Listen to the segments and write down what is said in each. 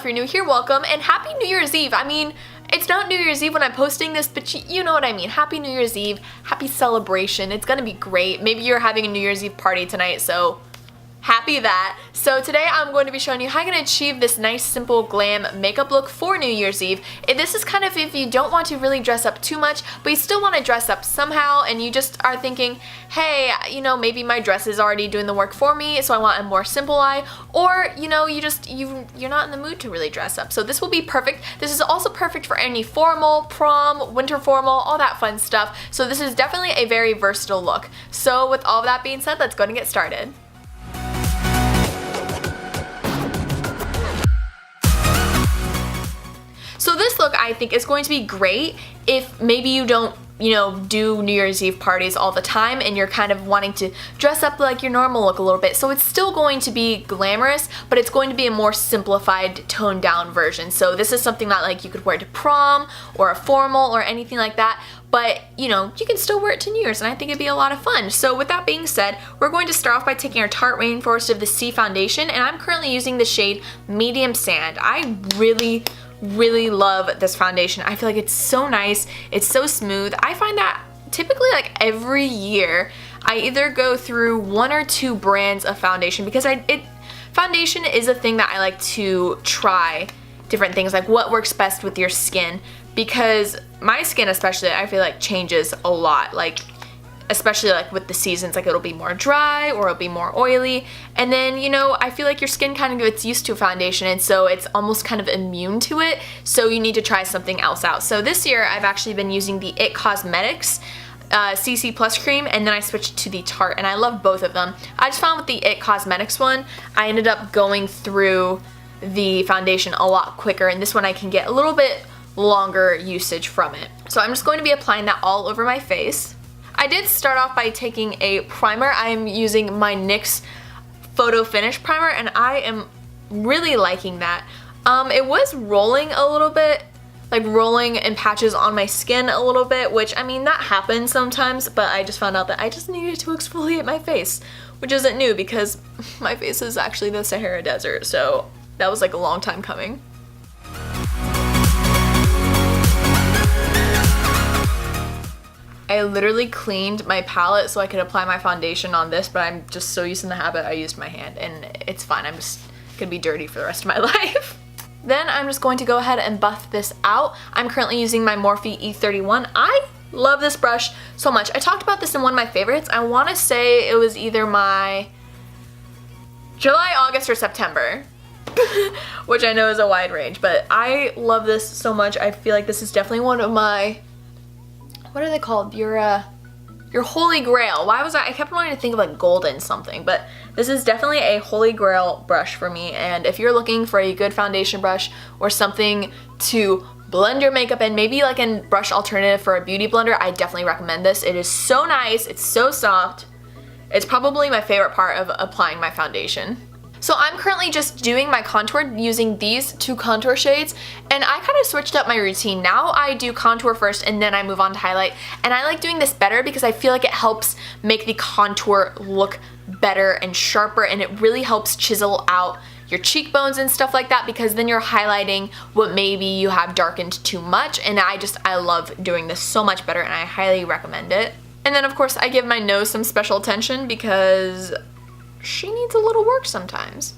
you're new here, welcome, and happy New Year's Eve. I mean, it's not New Year's Eve when I'm posting this, but you know what I mean. Happy New Year's Eve, happy celebration. It's gonna be great. Maybe you're having a New Year's Eve party tonight, so happy that. So today I'm going to be showing you how you can achieve this nice, simple, glam makeup look for New Year's Eve. This is kind of if you don't want to really dress up too much, but you still want to dress up somehow, and you just are thinking, hey, you know, maybe my dress is already doing the work for me, so I want a more simple eye, or, you know, you're not in the mood to really dress up. So this will be perfect. This is also perfect for any formal, prom, winter formal, all that fun stuff. So this is definitely a very versatile look. So with all of that being said, let's go and get started. So this look, I think, is going to be great if maybe you don't, you know, do New Year's Eve parties all the time and you're kind of wanting to dress up like your normal look a little bit. So it's still going to be glamorous, but it's going to be a more simplified, toned down version. So this is something that like you could wear to prom or a formal or anything like that. But, you know, you can still wear it to New Year's, and I think it'd be a lot of fun. So with that being said, we're going to start off by taking our Tarte Rainforest of the Sea foundation, and I'm currently using the shade Medium Sand. I really love this foundation. I feel like it's so nice, it's so smooth. I find that typically like every year I either go through one or two brands of foundation because foundation is a thing that I like to try different things, like what works best with your skin, because my skin especially I feel like changes a lot, like especially like with the seasons, like it'll be more dry or it'll be more oily, and then, you know, I feel like your skin kind of gets used to a foundation, and so it's almost kind of immune to it, so you need to try something else out. So this year I've actually been using the IT Cosmetics CC Plus cream, and then I switched to the Tarte, and I love both of them. I just found with the IT Cosmetics one, I ended up going through the foundation a lot quicker, and this one I can get a little bit longer usage from it. So I'm just going to be applying that all over my face. I did start off by taking a primer. I am using my NYX Photo Finish Primer, and I am really liking that. It was rolling a little bit, like rolling in patches on my skin a little bit, which, I mean, that happens sometimes, but I just found out that I just needed to exfoliate my face, which isn't new because my face is actually the Sahara Desert, so that was like a long time coming. I literally cleaned my palette so I could apply my foundation on this, but I'm just so used in the habit I used my hand, and it's fine. I'm just gonna be dirty for the rest of my life. Then I'm just going to go ahead and buff this out. I'm currently using my Morphe E31. I love this brush so much. I talked about this in one of my favorites. I want to say it was either my July, August, or September, which I know is a wide range, but I love this so much. I feel like this is definitely one of my, what are they called? Your holy grail. Why was I kept wanting to think of like golden something, but this is definitely a holy grail brush for me. And if you're looking for a good foundation brush or something to blend your makeup in, maybe like a brush alternative for a beauty blender, I definitely recommend this. It is so nice, it's so soft. It's probably my favorite part of applying my foundation. So I'm currently just doing my contour using these two contour shades, and I kind of switched up my routine. Now I do contour first and then I move on to highlight, and I like doing this better because I feel like it helps make the contour look better and sharper, and it really helps chisel out your cheekbones and stuff like that, because then you're highlighting what maybe you have darkened too much, and I love doing this so much better, and I highly recommend it. And then of course I give my nose some special attention because she needs a little work sometimes.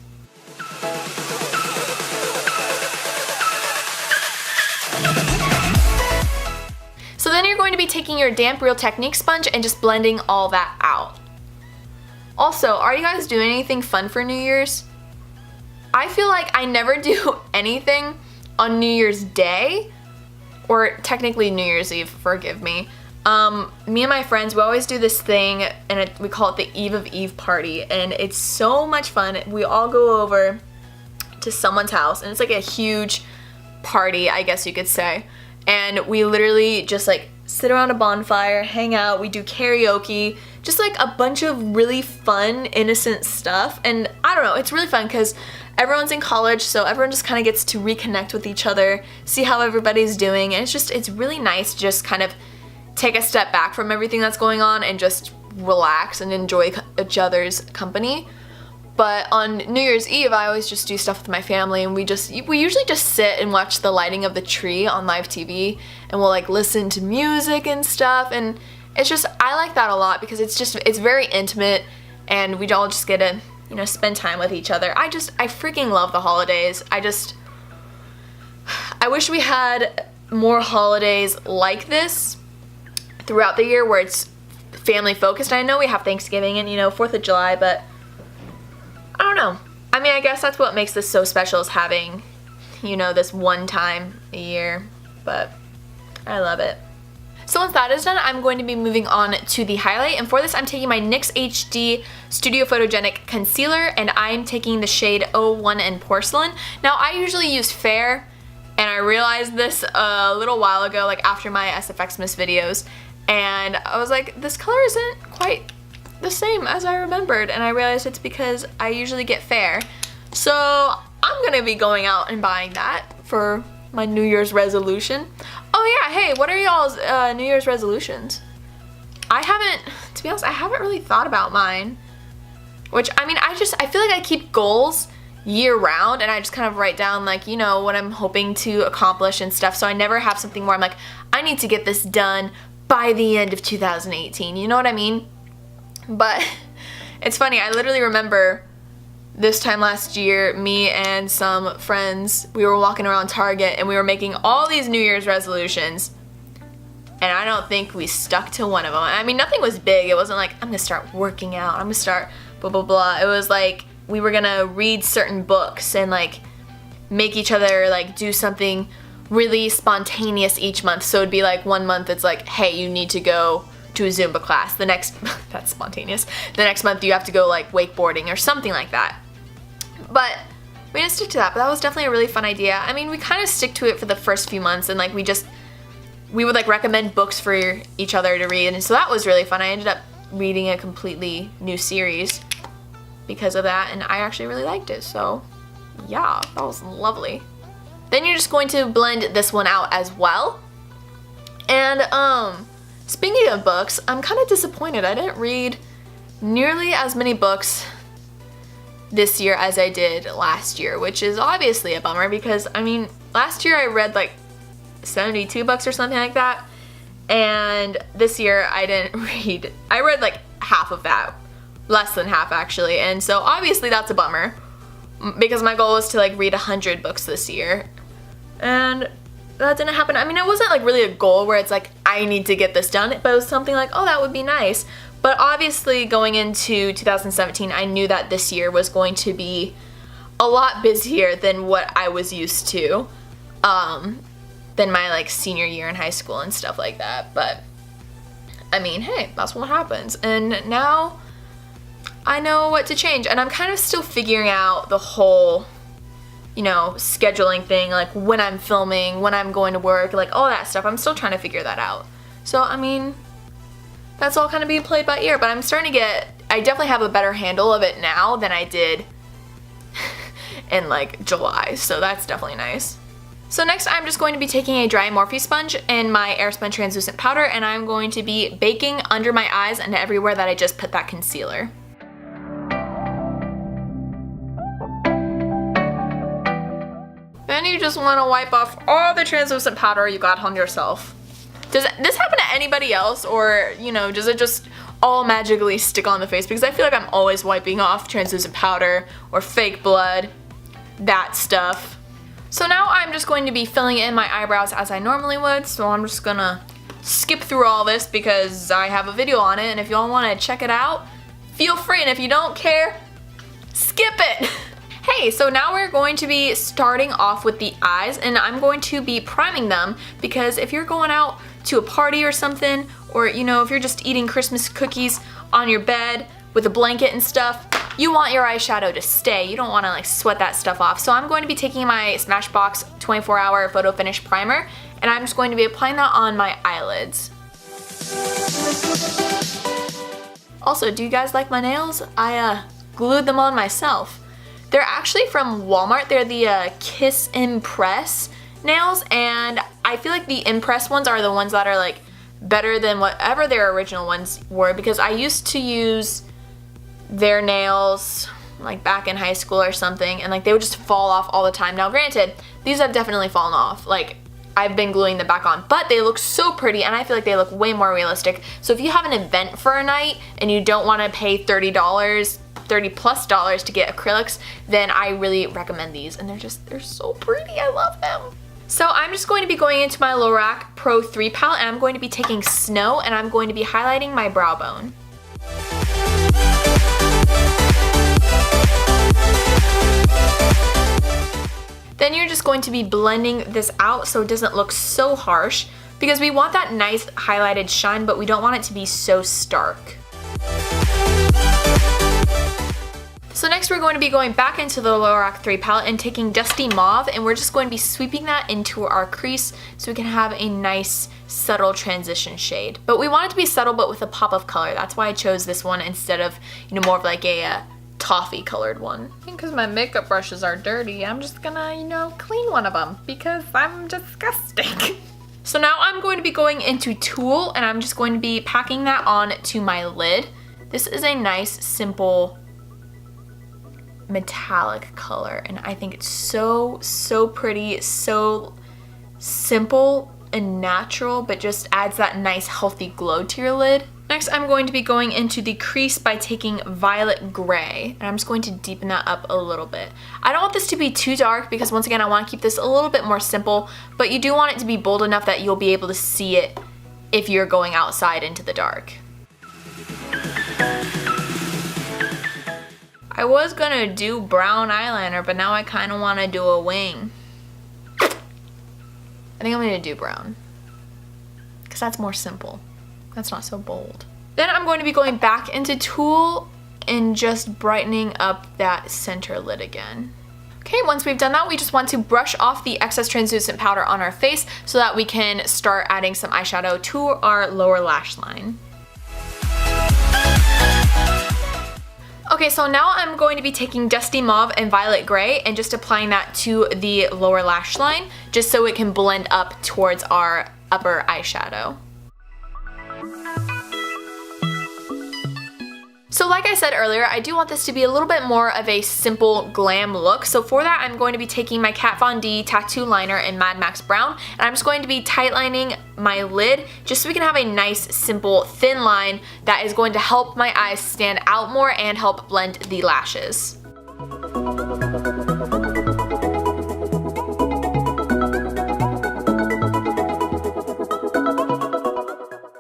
So then you're going to be taking your damp Real Technique sponge and just blending all that out. Also, are you guys doing anything fun for New Year's? I feel like I never do anything on New Year's Day, or technically New Year's Eve, forgive me. Me and my friends, we always do this thing, and we call it the Eve of Eve party, and it's so much fun. We all go over to someone's house, and it's like a huge party, I guess you could say, and we literally just like sit around a bonfire, hang out, we do karaoke, just like a bunch of really fun, innocent stuff. And I don't know, it's really fun because everyone's in college, so everyone just kind of gets to reconnect with each other, see how everybody's doing, and it's really nice to just kind of take a step back from everything that's going on and just relax and enjoy each other's company. But on New Year's Eve, I always just do stuff with my family, and we usually just sit and watch the lighting of the tree on live TV, and we'll like listen to music and stuff, and it's just, I like that a lot because it's very intimate, and we all just get to, you know, spend time with each other. I freaking love the holidays. I wish we had more holidays like this throughout the year where it's family focused. I know we have Thanksgiving and, you know, 4th of July, but I don't know. I mean, I guess that's what makes this so special, is having, you know, this one time a year, but I love it. So once that is done, I'm going to be moving on to the highlight, and for this I'm taking my NYX HD Studio Photogenic Concealer, and I'm taking the shade 01 in Porcelain. Now, I usually use Fair, and I realized this a little while ago, like after my SFX Miss videos, and I was like, this color isn't quite the same as I remembered, and I realized it's because I usually get Fair. So I'm gonna be going out and buying that for my New Year's resolution. Oh yeah, hey, what are y'all's New Year's resolutions? To be honest, I haven't really thought about mine. Which, I mean, I feel like I keep goals year round, and I just kind of write down, like, you know, what I'm hoping to accomplish and stuff, so I never have something where I'm like, I need to get this done by the end of 2018, you know what I mean? But it's funny, I literally remember this time last year, me and some friends, we were walking around Target and we were making all these New Year's resolutions, and I don't think we stuck to one of them. I mean, nothing was big. It wasn't like, I'm gonna start working out, I'm gonna start blah blah blah. It was like, we were gonna read certain books and like make each other like do something really spontaneous each month. So it'd be like, one month it's like, hey, you need to go to a Zumba class. The next, that's spontaneous. The next month you have to go like wakeboarding or something like that. But we didn't stick to that, but that was definitely a really fun idea. I mean, we kind of stick to it for the first few months, and like we would like recommend books for each other to read, and so that was really fun. I ended up reading a completely new series because of that, and I actually really liked it, so yeah, that was lovely. Then you're just going to blend this one out as well. And speaking of books, I'm kind of disappointed. I didn't read nearly as many books this year as I did last year, which is obviously a bummer because, I mean, last year I read like 72 books or something like that, and this year I didn't read. I read like half of that, less than half actually, and so obviously that's a bummer because my goal was to like read 100 books this year, and that didn't happen. I mean, it wasn't like really a goal where it's like, I need to get this done, but it was something like, oh, that would be nice. But obviously going into 2017, I knew that this year was going to be a lot busier than what I was used to, than my like senior year in high school and stuff like that. But I mean, hey, that's what happens. And now I know what to change, and I'm kind of still figuring out the whole, you know, scheduling thing, like when I'm filming, when I'm going to work, like all that stuff. I'm still trying to figure that out. So, I mean, that's all kind of being played by ear, but I'm starting to I definitely have a better handle of it now than I did in like July, so that's definitely nice. So next I'm just going to be taking a dry Morphe sponge and my Airspun translucent powder, and I'm going to be baking under my eyes and everywhere that I just put that concealer. Then you just want to wipe off all the translucent powder you got on yourself. Does this happen to anybody else, or, you know, does it just all magically stick on the face? Because I feel like I'm always wiping off translucent powder or fake blood, that stuff. So now I'm just going to be filling in my eyebrows as I normally would, so I'm just gonna skip through all this because I have a video on it, and if y'all want to check it out, feel free, and if you don't care, skip it. Hey, so now we're going to be starting off with the eyes, and I'm going to be priming them because if you're going out to a party or something, or, you know, if you're just eating Christmas cookies on your bed with a blanket and stuff, you want your eyeshadow to stay. You don't want to like sweat that stuff off. So I'm going to be taking my Smashbox 24-hour Photo Finish Primer, and I'm just going to be applying that on my eyelids. Also, do you guys like my nails? I glued them on myself. They're actually from Walmart. They're the Kiss Impress nails, and I feel like the Impress ones are the ones that are like better than whatever their original ones were, because I used to use their nails like back in high school or something, and like they would just fall off all the time. Now granted, these have definitely fallen off. Like I've been gluing them back on, but they look so pretty and I feel like they look way more realistic. So if you have an event for a night and you don't want to pay $30, $30+ to get acrylics, then I really recommend these, and they're so pretty. I love them. So I'm just going to be going into my Lorac Pro 3 palette, and I'm going to be taking Snow, and I'm going to be highlighting my brow bone. Then you're just going to be blending this out so it doesn't look so harsh, because we want that nice highlighted shine, but we don't want it to be so stark. So next we're going to be going back into the Lorac 3 palette and taking Dusty Mauve, and we're just going to be sweeping that into our crease so we can have a nice subtle transition shade. But we want it to be subtle but with a pop of color. That's why I chose this one instead of, more of like a toffee colored one. Because my makeup brushes are dirty, I'm just gonna, clean one of them because I'm disgusting. So now I'm going to be going into Tulle, and I'm just going to be packing that on to my lid. This is a nice, simple, metallic color, and I think it's so pretty, so simple and natural, but just adds that nice healthy glow to your lid. Next, I'm going to be going into the crease by taking Violet Gray, and I'm just going to deepen that up a little bit. I don't want this to be too dark because once again I want to keep this a little bit more simple, but you do want it to be bold enough that you'll be able to see it if you're going outside into the dark. I was gonna do brown eyeliner, but now I kind of want to do a wing. I think I'm gonna do brown because that's more simple. That's not so bold. Then I'm going to be going back into Tulle and just brightening up that center lid again. Okay, once we've done that, we just want to brush off the excess translucent powder on our face so that we can start adding some eyeshadow to our lower lash line. Okay, so now I'm going to be taking Dusty Mauve and Violet Gray and just applying that to the lower lash line just so it can blend up towards our upper eyeshadow. So like I said earlier, I do want this to be a little bit more of a simple glam look. So for that, I'm going to be taking my Kat Von D Tattoo Liner in Mad Max Brown, and I'm just going to be tightlining my lid just so we can have a nice, simple, thin line that is going to help my eyes stand out more and help blend the lashes.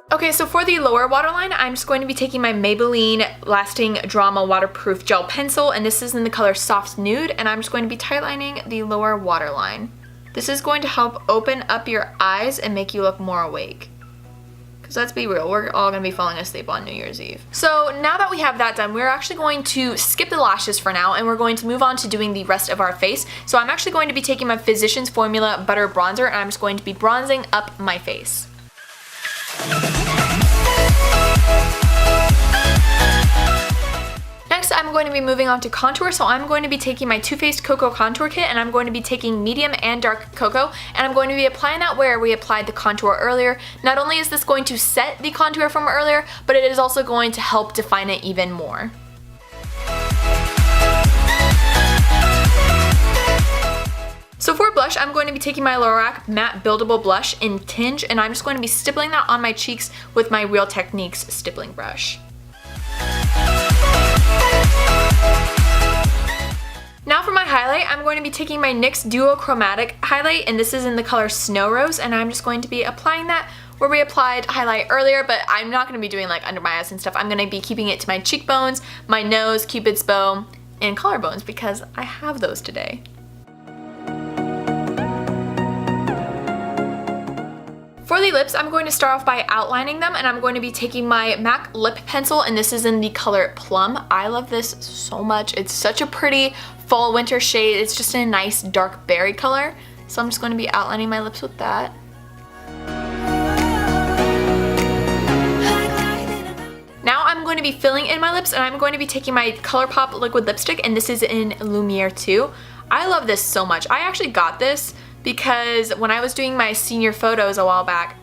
Okay, so for the lower waterline, I'm just going to be taking my Maybelline Lasting Drama Waterproof Gel Pencil, and this is in the color Soft Nude, and I'm just going to be tightlining the lower waterline. This is going to help open up your eyes and make you look more awake. Because let's be real, we're all going to be falling asleep on New Year's Eve. So now that we have that done, we're actually going to skip the lashes for now, and we're going to move on to doing the rest of our face. So I'm actually going to be taking my Physicians Formula Butter Bronzer, and I'm just going to be bronzing up my face. Next, I'm going to be moving on to contour, so I'm going to be taking my Too Faced Cocoa Contour Kit, and I'm going to be taking medium and dark cocoa, and I'm going to be applying that where we applied the contour earlier. Not only is this going to set the contour from earlier, but it is also going to help define it even more. So for blush, I'm going to be taking my Lorac Matte Buildable Blush in Tinge, and I'm just going to be stippling that on my cheeks with my Real Techniques stippling brush. Now for my highlight, I'm going to be taking my NYX Duo Chromatic highlight, and this is in the color Snow Rose, and I'm just going to be applying that where we applied highlight earlier, but I'm not going to be doing like under my eyes and stuff. I'm going to be keeping it to my cheekbones, my nose, Cupid's bow, and collarbones because I have those today. For the lips, I'm going to start off by outlining them, and I'm going to be taking my MAC lip pencil, and this is in the color Plum. I love this so much. It's such a pretty fall winter shade. It's just in a nice dark berry color. So I'm just going to be outlining my lips with that. Now I'm going to be filling in my lips, and I'm going to be taking my ColourPop liquid lipstick, and this is in Lumiere 2. I love this so much. I actually got this because when I was doing my senior photos a while back,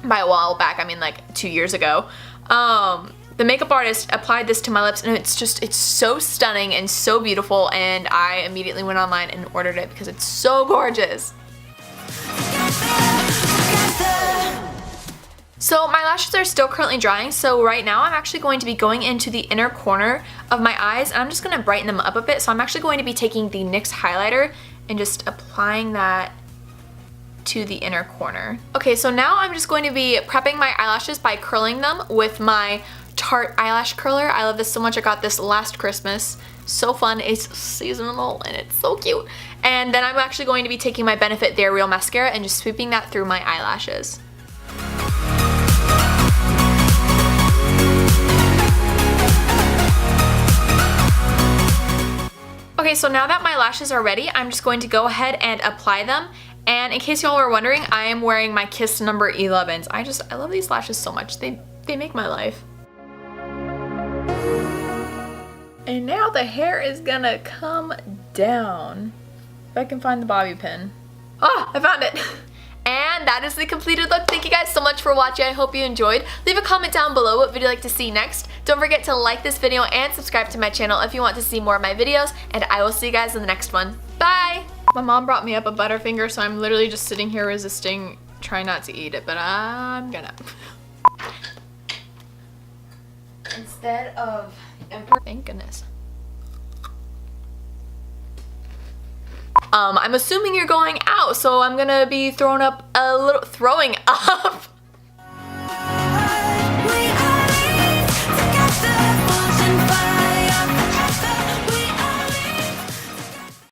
by a while back I mean like 2 years ago, the makeup artist applied this to my lips, and it's so stunning and so beautiful, and I immediately went online and ordered it because it's so gorgeous. So my lashes are still currently drying, so right now I'm actually going to be going into the inner corner of my eyes, and I'm just going to brighten them up a bit. So I'm actually going to be taking the NYX highlighter and just applying that to the inner corner. Okay, so now I'm just going to be prepping my eyelashes by curling them with my Tarte eyelash curler. I love this so much. I got this last Christmas. So fun. It's seasonal and it's so cute. And then I'm actually going to be taking my Benefit They're Real mascara and just sweeping that through my eyelashes. Okay, so now that my lashes are ready, I'm just going to go ahead and apply them. And in case y'all were wondering, I am wearing my Kiss number 11s. I love these lashes so much. They make my life. And now the hair is gonna come down. If I can find the bobby pin. Ah, I found it. And that is the completed look. Thank you guys so much for watching. I hope you enjoyed. Leave a comment down below what video you'd like to see next. Don't forget to like this video and subscribe to my channel if you want to see more of my videos. And I will see you guys in the next one. Bye! My mom brought me up a Butterfinger, so I'm literally just sitting here resisting, trying not to eat it, but I'm gonna. Instead of... Thank goodness. I'm assuming you're going out, so I'm gonna be throwing up